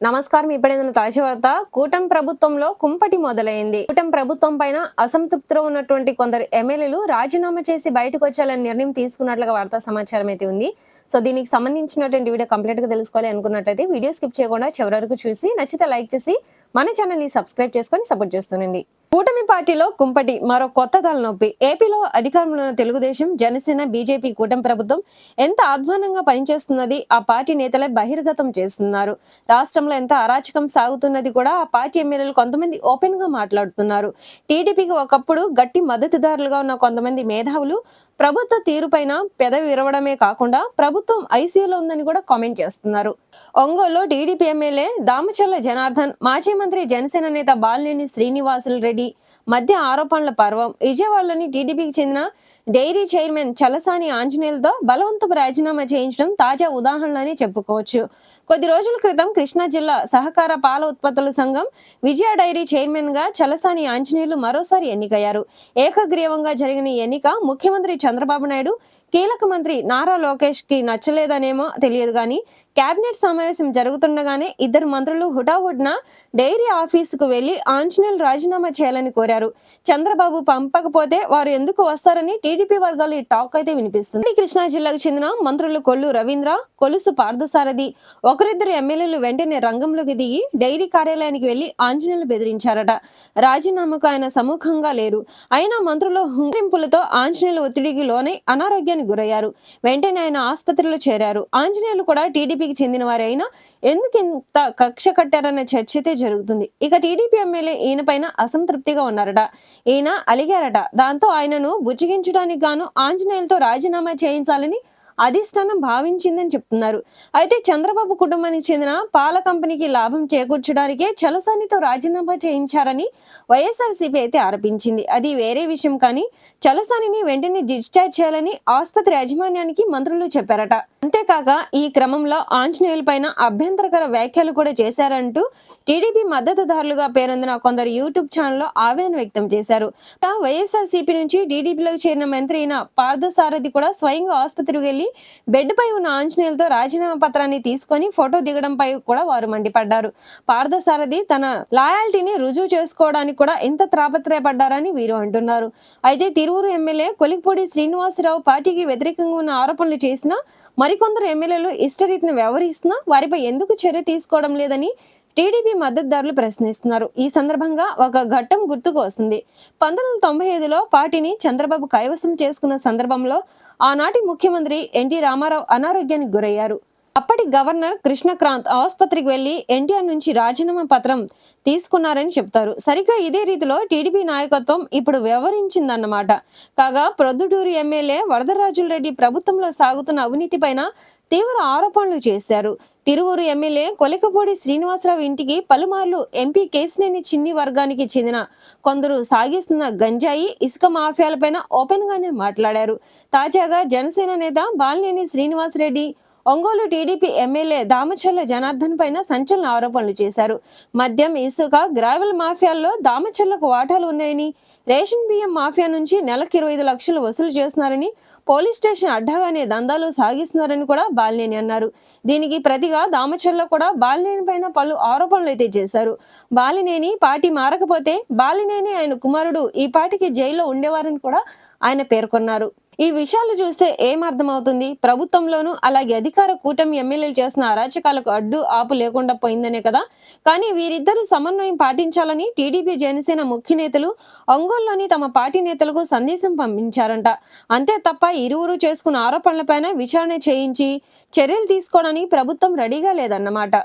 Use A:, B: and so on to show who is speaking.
A: నమస్కారం. ఇప్పుడైన తాజా వార్త. కూటమి ప్రభుత్వంలో కుంపటి మొదలైంది. కూటమి ప్రభుత్వం పైన అసంతృప్తితో ఉన్నటువంటి కొందరు ఎమ్మెల్యేలు రాజీనామా చేసి బయటకు వచ్చేయాలని నిర్ణయం తీసుకున్నట్లుగా వార్తా సమాచారం అయితే ఉంది. సో దీనికి సంబంధించినటువంటి వీడియో కంప్లీట్ గా తెలుసుకోవాలి అనుకున్నట్లయితే వీడియో స్కిప్ చేయకుండా చివరి వరకు చూసి నచ్చితే లైక్ చేసి మన ఛానల్ ని సబ్స్క్రైబ్ చేసుకొని సపోర్ట్ చేస్తుండండి. కూటమి పార్టీలో కుంపటి మరో కొత్త తలనొప్పి. ఏపీలో అధికారంలో ఉన్న తెలుగుదేశం, జనసేన, బీజేపీ కూటమి ప్రభుత్వం ఎంత అధ్వానంగా పనిచేస్తున్నది ఆ పార్టీ నేతలే బహిర్గతం చేస్తున్నారు. రాష్ట్రంలో ఎంత అరాచకం సాగుతున్నది కూడా ఆ పార్టీ ఎమ్మెల్యేలు కొంతమంది ఓపెన్ గా మాట్లాడుతున్నారు. టీడీపీకి ఒకప్పుడు గట్టి మద్దతుదారులుగా ఉన్న కొంతమంది మేధావులు ప్రభుత్వ తీరుపైన పెదవి విరవడమే కాకుండా ప్రభుత్వం ఐసీయూలో ఉందని కూడా కామెంట్ చేస్తున్నారు. ఒంగోలులో టీడీపీ ఎమ్మెల్యే దామచర్ల జనార్దన్, మాజీ మంత్రి జనసేన నేత బాలినేని శ్రీనివాసులు రెడ్డి మధ్య ఆరోపణల పర్వం. విజయవాడలోని టీడీపీకి చెందిన డైరీ చైర్మన్ చలసాని ఆంజనేయులతో బలవంతపు రాజీనామా చేయించడం తాజా ఉదాహరణలని చెప్పుకోవచ్చు. కొద్ది రోజుల క్రితం కృష్ణా జిల్లా సహకార పాల ఉత్పత్తుల సంఘం విజయ డైరీ చైర్మన్ గా చలసాని ఆంజనేయులు మరోసారి ఎన్నికయ్యారు. ఏకగ్రీవంగా జరిగిన ఎన్నిక ముఖ్యమంత్రి చంద్రబాబు నాయుడు, కీలక మంత్రి నారా లోకేష్ కి నచ్చలేదనేమో తెలియదు గాని కేబినెట్ సమావేశం జరుగుతుండగానే ఇద్దరు మంత్రులు హుటాహుటిన డైరీ ఆఫీసుకు వెళ్లి ఆంజనేయులు రాజీనామా చేయాలని కోరారు. చంద్రబాబు పంపకపోతే వారు ఎందుకు వస్తారని టీడీపీ వర్గాలు ఈ టాక్ అయితే వినిపిస్తుంది. కృష్ణా జిల్లాకు చెందిన మంత్రులు కొల్లు రవీంద్ర, కొలుసు పార్థసారథి ఒకరిద్దరు ఎమ్మెల్యేలు వెంటనే రంగంలోకి దిగి డైరీ కార్యాలయానికి వెళ్లి ఆంజనేయులు బెదిరించారట. రాజీనామాకు ఆయన సముఖంగా లేరు. అయినా మంత్రులు హుంకరింపులతో ఆంజనేయులు ఒత్తిడికి లోనై అనారోగ్యానికి గురయ్యారు. వెంటనే ఆయన ఆసుపత్రిలో చేరారు. ఆంజనేయులు కూడా టీడీపీకి చెందిన వారు అయినా ఎందుకు ఇంత కక్ష కట్టారన్న చర్చ అయితే జరుగుతుంది. ఇక టీడీపీ ఎమ్మెల్యే ఈయన పైన అసంతృప్తిగా ఉన్నారట. ఈయన అలిగారట. దాంతో ఆయనను బుజ్జగించడానికి గాను ఆంజనేయులతో రాజీనామా చేయించాలని అధిష్టానం భావించిందని చెప్తున్నారు. అయితే చంద్రబాబు కుటుంబానికి చెందిన పాల కంపెనీకి లాభం చేకూర్చడానికే చలసానితో రాజీనామా చేయించారని వైఎస్ఆర్సీపీ అయితే ఆరోపించింది. అది వేరే విషయం. కానీ చలసానిని వెంటనే డిశ్చార్జ్ చేయాలని ఆసుపత్రి యాజమాన్యానికి మంత్రులు చెప్పారట. అంతేకాక ఈ క్రమంలో ఆంజనేయుల పైన అభ్యంతరకర వ్యాఖ్యలు కూడా చేశారంటూ టీడీపీ మద్దతుదారులుగా పేరొందిన కొందరు యూట్యూబ్ ఛానల్లో ఆవేదన వ్యక్తం చేశారు. వైఎస్ఆర్సీపీ నుంచి టీడీపీలోకి చేరిన మంత్రి అయిన పార్థసారథి కూడా స్వయంగా ఆసుపత్రికి వెళ్లి బెడ్ పై ఉన్న ఆంజనేయులతో రాజీనామా పత్రాన్ని తీసుకొని ఫోటో దిగడంపై కూడా వారు మండిపడ్డారు. పార్థసారథి తన లాయాలిటీని రుజువు చేసుకోవడానికి కూడా ఎంత తాపత్రయపడ్డారని వీరు అంటున్నారు. అయితే తిరువురు ఎమ్మెల్యే కొలిక్పూడి శ్రీనివాసరావు పార్టీకి వ్యతిరేకంగా ఉన్న ఆరోపణలు చేసినా మరికొందరు ఎమ్మెల్యేలు ఇష్టరీతిని వ్యవహరిస్తున్నా వారిపై ఎందుకు చర్య తీసుకోవడం లేదని టీడీపీ మద్దతుదారులు ప్రశ్నిస్తున్నారు. ఈ సందర్భంగా ఒక ఘట్టం గుర్తుకు వస్తుంది. 1995లో పార్టీని చంద్రబాబు కైవసం చేసుకున్న సందర్భంలో ఆనాటి ముఖ్యమంత్రి ఎన్టీ రామారావు అనారోగ్యానికి గురయ్యారు. అప్పటి గవర్నర్ కృష్ణకాంత్ ఆసుపత్రికి వెళ్లి ఎన్టీఆర్ నుంచి రాజీనామా పత్రం తీసుకున్నారని చెప్తారు. సరిగ్గా ఇదే రీతిలో టీడీపీ నాయకత్వం ఇప్పుడు వ్యవహరించిందన్నమాట. కాగా ప్రొద్దుటూరు ఎమ్మెల్యే వరదరాజులరెడ్డి ప్రభుత్వంలో సాగుతున్న అవినీతి పైన తీవ్ర ఆరోపణలు చేశారు. తిరువూరు ఎమ్మెల్యే కొలికపూడి శ్రీనివాసరావు ఇంటికి పలుమార్లు ఎంపీ కేశినేని చిన్ని వర్గానికి చెందిన కొందరు సాగిస్తున్న గంజాయి, ఇసుక మాఫియాలపైన ఓపెన్ గానే మాట్లాడారు. తాజాగా జనసేన నేత బాలినేని శ్రీనివాసరెడ్డి ఒంగోలు టీడీపీ ఎమ్మెల్యే దామచర్ల జనార్దన్ పైన సంచలన ఆరోపణలు చేశారు. మద్యం, ఇసుక, గ్రావెల్ మాఫియాల్లో దామచర్లకు వాటాలు ఉన్నాయని, రేషన్ బియ్యం మాఫియా నుంచి నెలకు 25 లక్షలు వసూలు చేస్తున్నారని, పోలీస్ స్టేషన్ అడ్డాగానే దందాలు సాగిస్తున్నారని కూడా బాలినేని అన్నారు. దీనికి ప్రతిగా దామచర్ల కూడా బాలినేని పైన పలు ఆరోపణలు అయితే చేశారు. బాలినేని పార్టీ మారకపోతే బాలినేని ఆయన కుమారుడు ఈ పార్టీకి జైల్లో ఉండేవారని కూడా ఆయన పేర్కొన్నారు. ఈ విషయాలు చూస్తే ఏం అర్థమవుతుంది? ప్రభుత్వంలోనూ అలాగే అధికార కూటమి ఎమ్మెల్యేలు చేసిన అరాచకాలకు అడ్డు ఆపు లేకుండా పోయిందనే కదా. కానీ వీరిద్దరూ సమన్వయం పాటించాలని టీడీపీ, జనసేన ముఖ్య నేతలు ఒంగోలులోని తమ పార్టీ నేతలకు సందేశం పంపించారంట. అంతే తప్ప ఇరువురు చేసుకున్న ఆరోపణలపైన విచారణ చేయించి చర్యలు తీసుకోవడానికి ప్రభుత్వం రెడీగా లేదన్నమాట.